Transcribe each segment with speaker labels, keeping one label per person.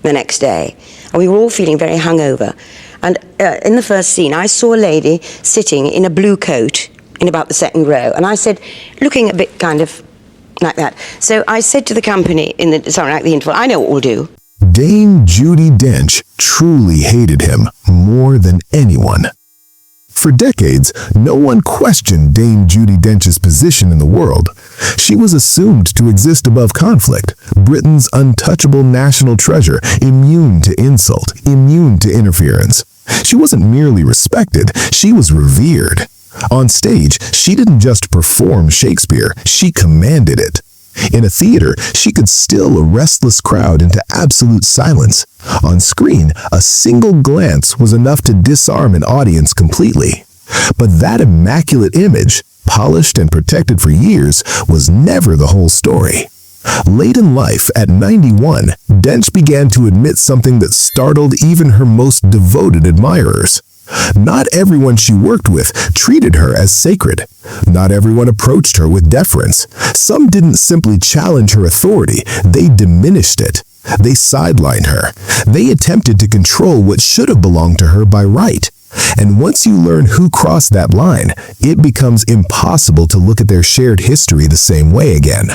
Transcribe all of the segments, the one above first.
Speaker 1: the next day. And we were all feeling very hungover. And in the first scene, I saw a lady sitting in a blue coat in about the second row. And I said, looking a bit kind of like that. So I said to the company in something like the interval, I know what we'll do.
Speaker 2: Dame Judi Dench truly hated him more than anyone. For decades, no one questioned Dame Judi Dench's position in the world. She was assumed to exist above conflict, Britain's untouchable national treasure, immune to insult, immune to interference. She wasn't merely respected, she was revered. On stage, she didn't just perform Shakespeare, she commanded it. In a theater, she could still a restless crowd into absolute silence. On screen, a single glance was enough to disarm an audience completely. But that immaculate image, polished and protected for years, was never the whole story. Late in life, at 91, Dench began to admit something that startled even her most devoted admirers. Not everyone she worked with treated her as sacred. Not everyone approached her with deference. Some didn't simply challenge her authority, they diminished it. They sidelined her. They attempted to control what should have belonged to her by right. And once you learn who crossed that line, it becomes impossible to look at their shared history the same way again.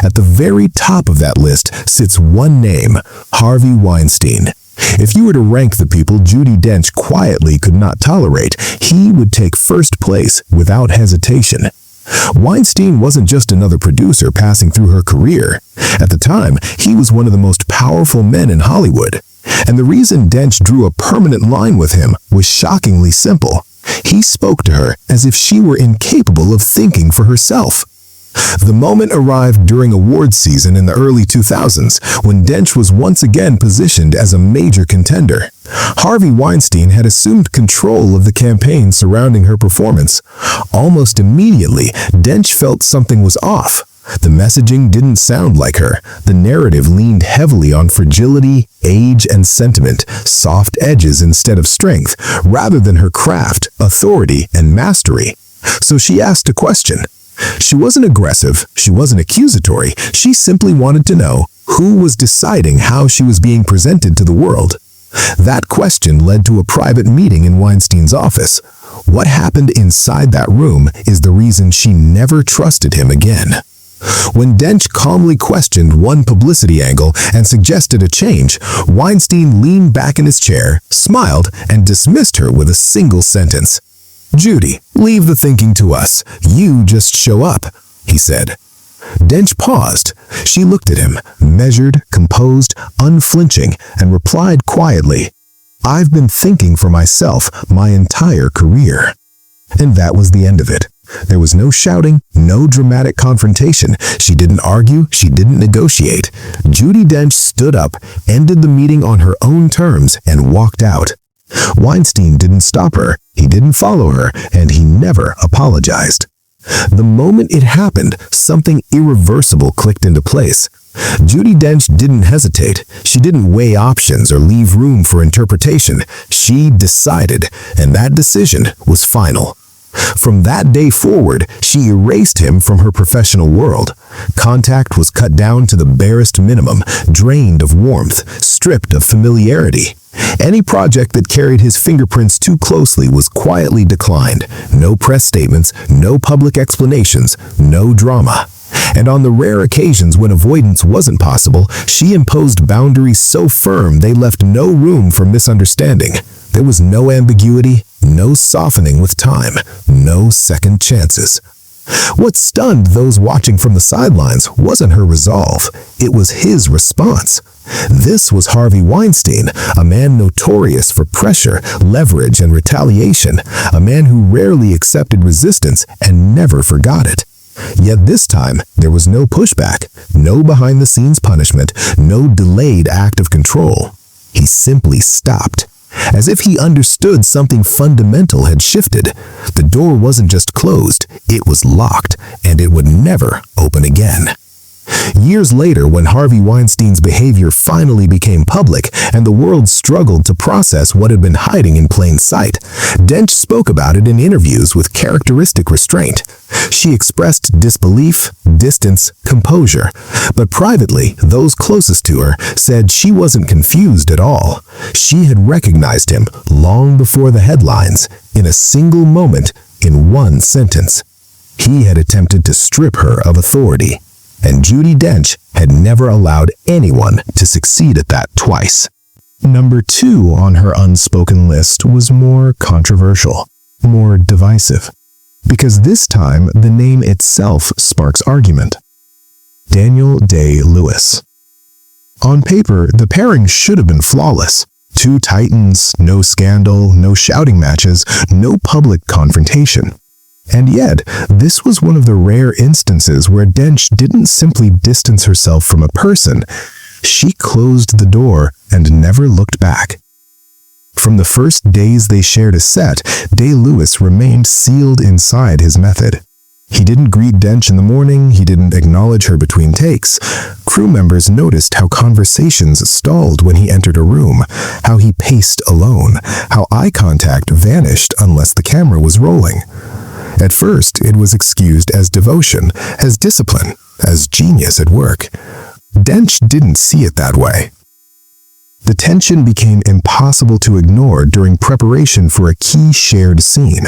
Speaker 2: At the very top of that list sits one name, Harvey Weinstein. If you were to rank the people Judi Dench quietly could not tolerate, he would take first place without hesitation. Weinstein wasn't just another producer passing through her career. At the time, he was one of the most powerful men in Hollywood. And the reason Dench drew a permanent line with him was shockingly simple. He spoke to her as if she were incapable of thinking for herself. The moment arrived during awards season in the early 2000s, when Dench was once again positioned as a major contender. Harvey Weinstein had assumed control of the campaign surrounding her performance. Almost immediately, Dench felt something was off. The messaging didn't sound like her. The narrative leaned heavily on fragility, age, and sentiment, soft edges instead of strength, rather than her craft, authority, and mastery. So she asked a question. She wasn't aggressive, she wasn't accusatory, she simply wanted to know who was deciding how she was being presented to the world. That question led to a private meeting in Weinstein's office. What happened inside that room is the reason she never trusted him again. When Dench calmly questioned one publicity angle and suggested a change, Weinstein leaned back in his chair, smiled, and dismissed her with a single sentence. "Judi, leave the thinking to us. You just show up," he said. Dench paused. She looked at him, measured, composed, unflinching, and replied quietly, "I've been thinking for myself my entire career." And that was the end of it. There was no shouting, no dramatic confrontation. She didn't argue, she didn't negotiate. Judi Dench stood up, ended the meeting on her own terms, and walked out. Weinstein didn't stop her, he didn't follow her, and he never apologized. The moment it happened, something irreversible clicked into place. Judi Dench didn't hesitate. She didn't weigh options or leave room for interpretation. She decided, and that decision was final. From that day forward, she erased him from her professional world. Contact was cut down to the barest minimum, drained of warmth, stripped of familiarity. Any project that carried his fingerprints too closely was quietly declined. No press statements, no public explanations, no drama. And on the rare occasions when avoidance wasn't possible, she imposed boundaries so firm they left no room for misunderstanding. There was no ambiguity, no softening with time, no second chances. What stunned those watching from the sidelines wasn't her resolve, it was his response. This was Harvey Weinstein, a man notorious for pressure, leverage, and retaliation, a man who rarely accepted resistance and never forgot it. Yet this time, there was no pushback, no behind-the-scenes punishment, no delayed act of control. He simply stopped. As if he understood something fundamental had shifted. The door wasn't just closed, it was locked, and it would never open again. Years later, when Harvey Weinstein's behavior finally became public and the world struggled to process what had been hiding in plain sight, Dench spoke about it in interviews with characteristic restraint. She expressed disbelief, distance, composure, but privately, those closest to her said she wasn't confused at all. She had recognized him long before the headlines, in a single moment, in one sentence. He had attempted to strip her of authority, and Judi Dench had never allowed anyone to succeed at that twice. Number 2 on her unspoken list was more controversial, more divisive, because this time the name itself sparks argument. Daniel Day-Lewis. On paper, the pairing should have been flawless. 2 titans, no scandal, no shouting matches, no public confrontation. And yet, this was one of the rare instances where Dench didn't simply distance herself from a person. She closed the door and never looked back. From the first days they shared a set, Day-Lewis remained sealed inside his method. He didn't greet Dench in the morning, he didn't acknowledge her between takes. Crew members noticed how conversations stalled when he entered a room, how he paced alone, how eye contact vanished unless the camera was rolling. At first, it was excused as devotion, as discipline, as genius at work. Dench didn't see it that way. The tension became impossible to ignore during preparation for a key shared scene.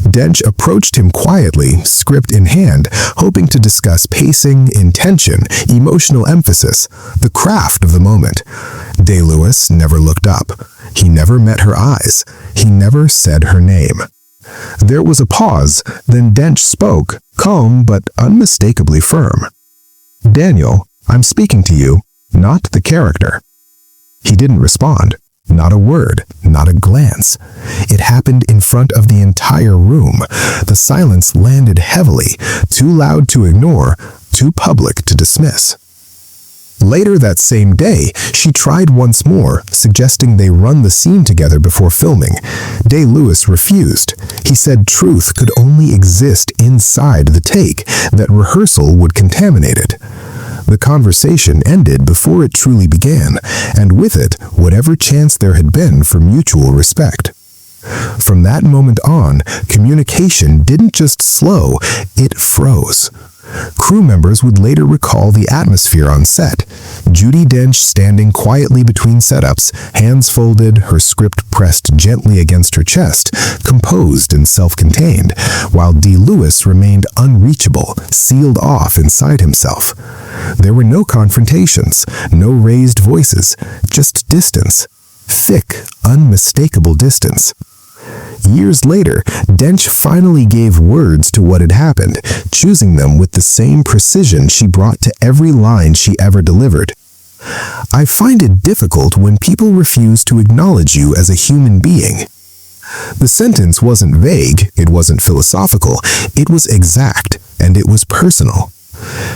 Speaker 2: Dench approached him quietly, script in hand, hoping to discuss pacing, intention, emotional emphasis, the craft of the moment. Day-Lewis never looked up. He never met her eyes. He never said her name. There was a pause, then Dench spoke, calm but unmistakably firm. "Daniel, I'm speaking to you, not the character." He didn't respond. Not a word, not a glance. It happened in front of the entire room. The silence landed heavily, too loud to ignore, too public to dismiss. Later that same day, she tried once more, suggesting they run the scene together before filming. Day-Lewis refused. He said truth could only exist inside the take, that rehearsal would contaminate it. The conversation ended before it truly began, and with it, whatever chance there had been for mutual respect. From that moment on, communication didn't just slow, it froze. Crew members would later recall the atmosphere on set. Judi Dench standing quietly between setups, hands folded, her script pressed gently against her chest, composed and self-contained, while Day-Lewis remained unreachable, sealed off inside himself. There were no confrontations, no raised voices, just distance. Thick, unmistakable distance. Years later, Dench finally gave words to what had happened, choosing them with the same precision she brought to every line she ever delivered. "I find it difficult when people refuse to acknowledge you as a human being." The sentence wasn't vague, it wasn't philosophical, it was exact, and it was personal.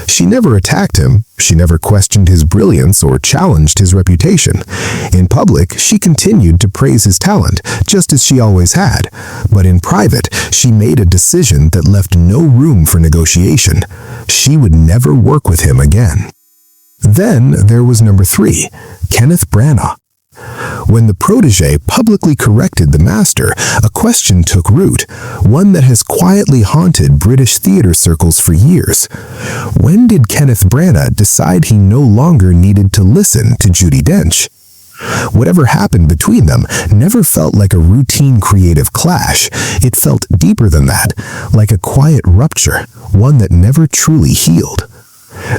Speaker 2: She never attacked him, she never questioned his brilliance or challenged his reputation. In public, she continued to praise his talent, just as she always had. But in private, she made a decision that left no room for negotiation. She would never work with him again. Then there was number 3, Kenneth Branagh. When the protégé publicly corrected the master, a question took root, one that has quietly haunted British theatre circles for years. When did Kenneth Branagh decide he no longer needed to listen to Judi Dench? Whatever happened between them never felt like a routine creative clash. It felt deeper than that, like a quiet rupture, one that never truly healed.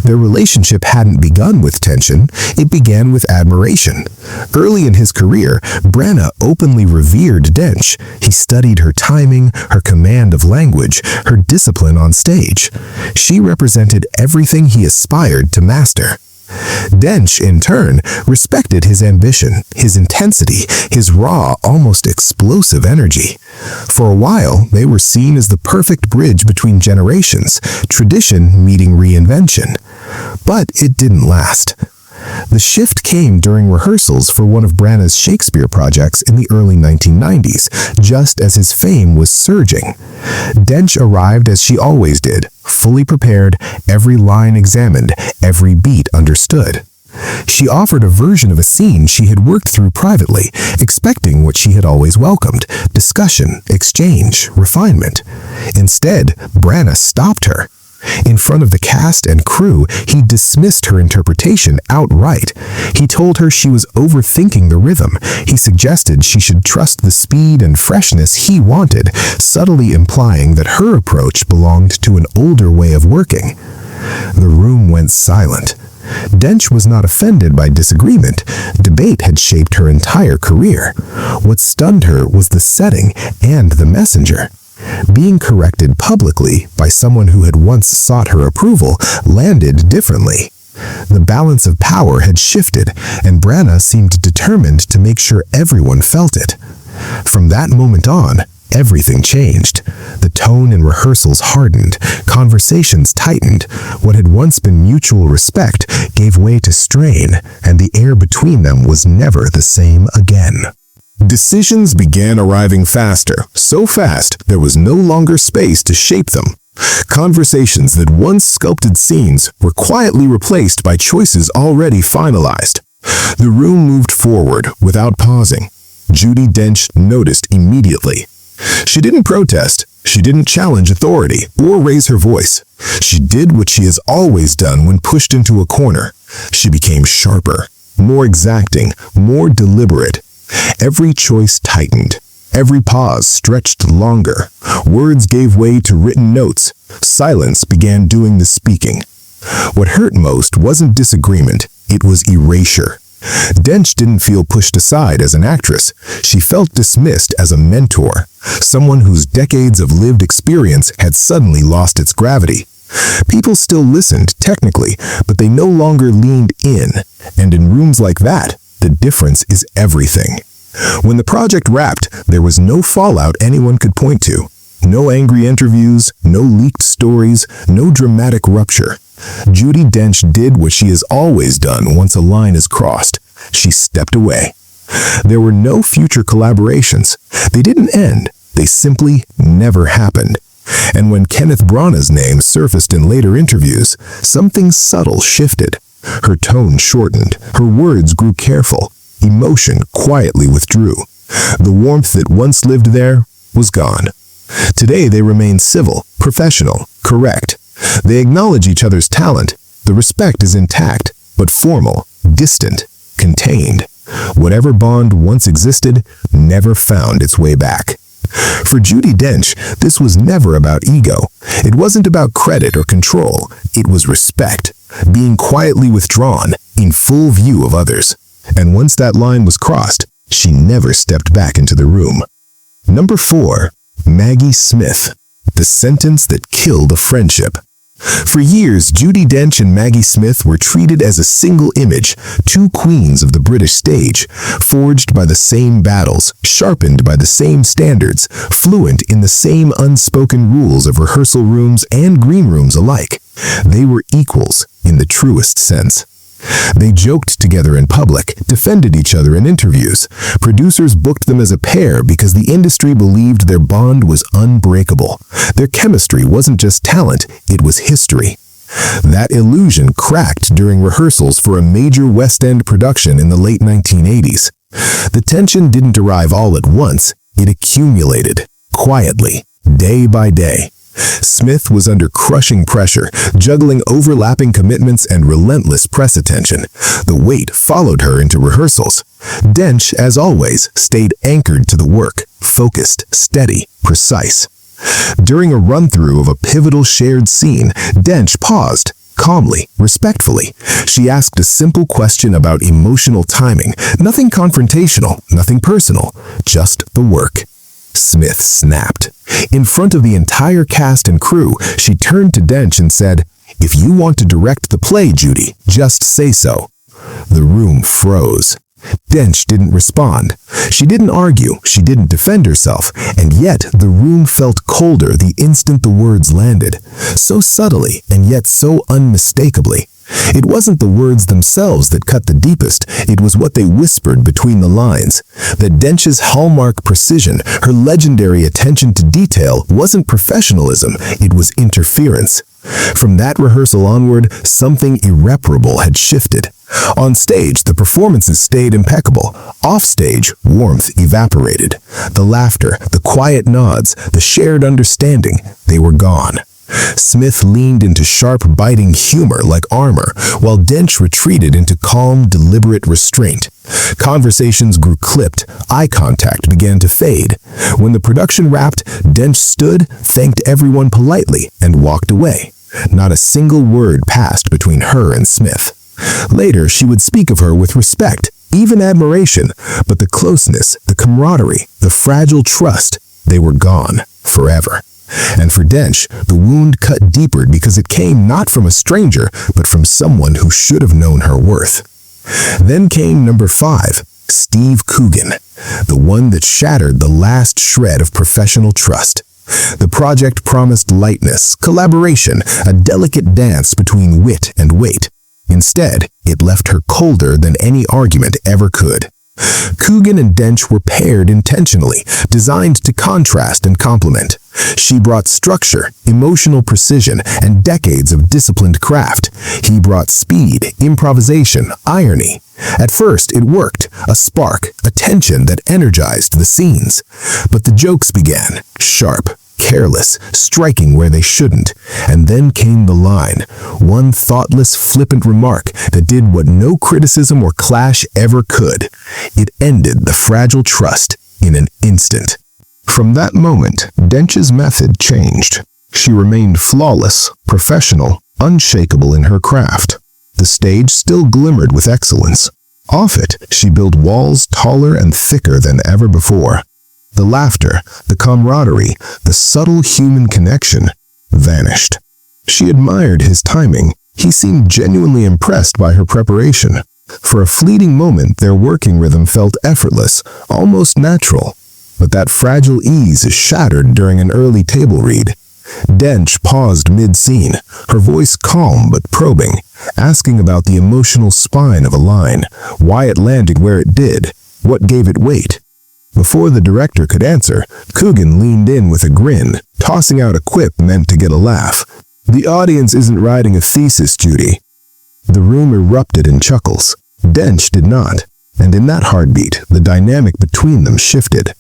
Speaker 2: Their relationship hadn't begun with tension, it began with admiration. Early in his career, Branagh openly revered Dench. He studied her timing, her command of language, her discipline on stage. She represented everything he aspired to master. Dench, in turn, respected his ambition, his intensity, his raw, almost explosive energy. For a while, they were seen as the perfect bridge between generations, tradition meeting reinvention. But it didn't last. The shift came during rehearsals for one of Branagh's Shakespeare projects in the early 1990s, just as his fame was surging. Dench arrived as she always did, fully prepared, every line examined, every beat understood. She offered a version of a scene she had worked through privately, expecting what she had always welcomed: discussion, exchange, refinement. Instead, Branagh stopped her. In front of the cast and crew, he dismissed her interpretation outright. He told her she was overthinking the rhythm. He suggested she should trust the speed and freshness he wanted, subtly implying that her approach belonged to an older way of working. The room went silent. Dench was not offended by disagreement. Debate had shaped her entire career. What stunned her was the setting and the messenger. Being corrected publicly by someone who had once sought her approval landed differently. The balance of power had shifted, and Branagh seemed determined to make sure everyone felt it. From that moment on, everything changed. The tone in rehearsals hardened, conversations tightened. What had once been mutual respect gave way to strain, and the air between them was never the same again. Decisions began arriving faster, so fast there was no longer space to shape them. Conversations that once sculpted scenes were quietly replaced by choices already finalized. The room moved forward without pausing. Judi Dench noticed immediately. She didn't protest, she didn't challenge authority or raise her voice. She did what she has always done when pushed into a corner. She became sharper, more exacting, more deliberate. Every choice tightened. Every pause stretched longer. Words gave way to written notes. Silence began doing the speaking. What hurt most wasn't disagreement, it was erasure. Dench didn't feel pushed aside as an actress. She felt dismissed as a mentor, someone whose decades of lived experience had suddenly lost its gravity. People still listened, technically, but they no longer leaned in, and in rooms like that, the difference is everything. When the project wrapped, there was no fallout anyone could point to. No angry interviews, no leaked stories, no dramatic rupture. Judi Dench did what she has always done once a line is crossed. She stepped away. There were no future collaborations. They didn't end. They simply never happened. And when Kenneth Branagh's name surfaced in later interviews, something subtle shifted. Her tone shortened. Her words grew careful. Emotion quietly withdrew. The warmth that once lived there was gone. Today they remain civil, professional, correct. They acknowledge each other's talent. The respect is intact, but formal, distant, contained. Whatever bond once existed never found its way back. For Judi Dench, this was never about ego. It wasn't about credit or control. It was respect, being quietly withdrawn, in full view of others. And once that line was crossed, she never stepped back into the room. Number 4. Maggie Smith. The sentence that killed a friendship. For years, Judi Dench and Maggie Smith were treated as a single image, two queens of the British stage, forged by the same battles, sharpened by the same standards, fluent in the same unspoken rules of rehearsal rooms and green rooms alike. They were equals in the truest sense. They joked together in public, defended each other in interviews. Producers booked them as a pair because the industry believed their bond was unbreakable. Their chemistry wasn't just talent, it was history. That illusion cracked during rehearsals for a major West End production in the late 1980s. The tension didn't arrive all at once, it accumulated, quietly, day by day. Smith was under crushing pressure, juggling overlapping commitments and relentless press attention. The weight followed her into rehearsals. Dench, as always, stayed anchored to the work, focused, steady, precise. During a run-through of a pivotal shared scene, Dench paused, calmly, respectfully. She asked a simple question about emotional timing, nothing confrontational, nothing personal, just the work. Smith snapped. In front of the entire cast and crew, she turned to Dench and said, "If you want to direct the play, Judi, just say so." The room froze. Dench didn't respond. She didn't argue, she didn't defend herself, and yet the room felt colder the instant the words landed. So subtly, and yet so unmistakably. It wasn't the words themselves that cut the deepest, it was what they whispered between the lines. That Dench's hallmark precision, her legendary attention to detail, wasn't professionalism, it was interference. From that rehearsal onward, something irreparable had shifted. On stage, the performances stayed impeccable. Off stage, warmth evaporated. The laughter, the quiet nods, the shared understanding, they were gone. Smith leaned into sharp, biting humor like armor, while Dench retreated into calm, deliberate restraint. Conversations grew clipped, eye contact began to fade. When the production wrapped, Dench stood, thanked everyone politely, and walked away. Not a single word passed between her and Smith. Later, she would speak of her with respect, even admiration, but the closeness, the camaraderie, the fragile trust, they were gone forever. And for Dench, the wound cut deeper because it came not from a stranger, but from someone who should have known her worth. Then came number 5, Steve Coogan, the one that shattered the last shred of professional trust. The project promised lightness, collaboration, a delicate dance between wit and weight. Instead, it left her colder than any argument ever could. Coogan and Dench were paired intentionally, designed to contrast and complement. She brought structure, emotional precision, and decades of disciplined craft. He brought speed, improvisation, irony. At first, it worked, a spark, a tension that energized the scenes. But the jokes began, sharp, careless, striking where they shouldn't. And then came the line, one thoughtless, flippant remark that did what no criticism or clash ever could. It ended the fragile trust in an instant. From that moment, Dench's method changed. She remained flawless, professional, unshakable in her craft. The stage still glimmered with excellence. Off it, she built walls taller and thicker than ever before. The laughter, the camaraderie, the subtle human connection vanished. She admired his timing. He seemed genuinely impressed by her preparation. For a fleeting moment, their working rhythm felt effortless, almost natural. But that fragile ease is shattered during an early table read. Dench paused mid-scene, her voice calm but probing, asking about the emotional spine of a line, why it landed where it did, what gave it weight. Before the director could answer, Coogan leaned in with a grin, tossing out a quip meant to get a laugh. "The audience isn't writing a thesis, Judi." The room erupted in chuckles. Dench did not, and in that heartbeat, the dynamic between them shifted.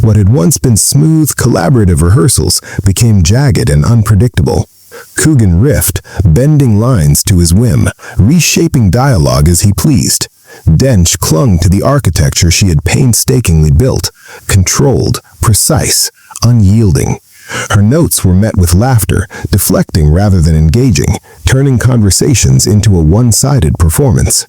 Speaker 2: What had once been smooth, collaborative rehearsals became jagged and unpredictable. Coogan riffed, bending lines to his whim, reshaping dialogue as he pleased. Dench clung to the architecture she had painstakingly built, controlled, precise, unyielding. Her notes were met with laughter, deflecting rather than engaging, turning conversations into a one-sided performance.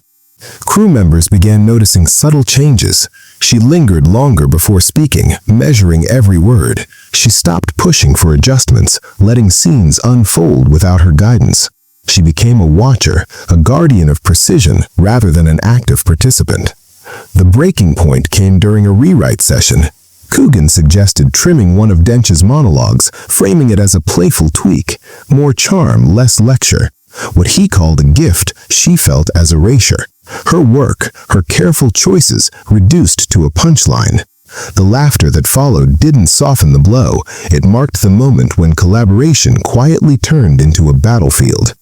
Speaker 2: Crew members began noticing subtle changes. She lingered longer before speaking, measuring every word. She stopped pushing for adjustments, letting scenes unfold without her guidance. She became a watcher, a guardian of precision rather than an active participant. The breaking point came during a rewrite session. Coogan suggested trimming one of Dench's monologues, framing it as a playful tweak, more charm, less lecture. What he called a gift, she felt as erasure. Her work, her careful choices, reduced to a punchline. The laughter that followed didn't soften the blow. It marked the moment when collaboration quietly turned into a battlefield.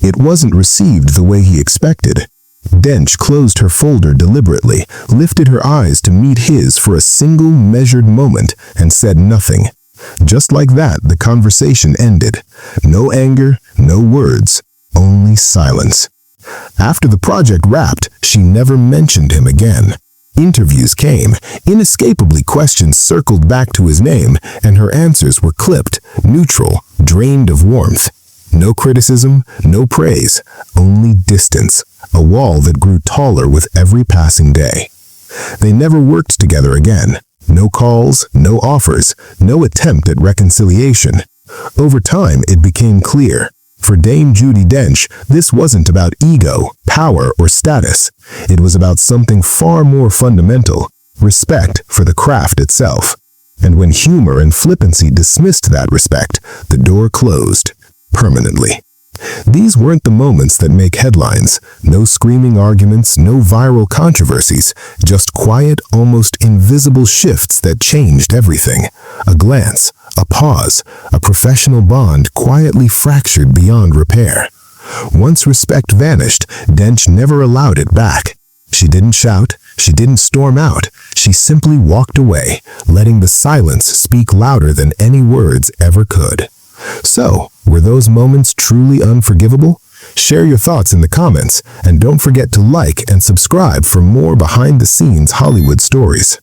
Speaker 2: It wasn't received the way he expected. Dench closed her folder deliberately, lifted her eyes to meet his for a single measured moment, and said nothing. Just like that, the conversation ended. No anger, no words, only silence. After the project wrapped, she never mentioned him again. Interviews came. Inescapably, questions circled back to his name, and her answers were clipped, neutral, drained of warmth. No criticism, no praise, only distance, a wall that grew taller with every passing day. They never worked together again. No calls, no offers, no attempt at reconciliation. Over time, it became clear. For Dame Judi Dench, this wasn't about ego, power, or status. It was about something far more fundamental, respect for the craft itself. And when humor and flippancy dismissed that respect, the door closed. Permanently. These weren't the moments that make headlines. No screaming arguments, no viral controversies, just quiet, almost invisible shifts that changed everything. A glance, a pause, a professional bond quietly fractured beyond repair. Once respect vanished, Dench never allowed it back. She didn't shout, she didn't storm out, she simply walked away, letting the silence speak louder than any words ever could. So, were those moments truly unforgivable? Share your thoughts in the comments, and don't forget to like and subscribe for more behind-the-scenes Hollywood stories.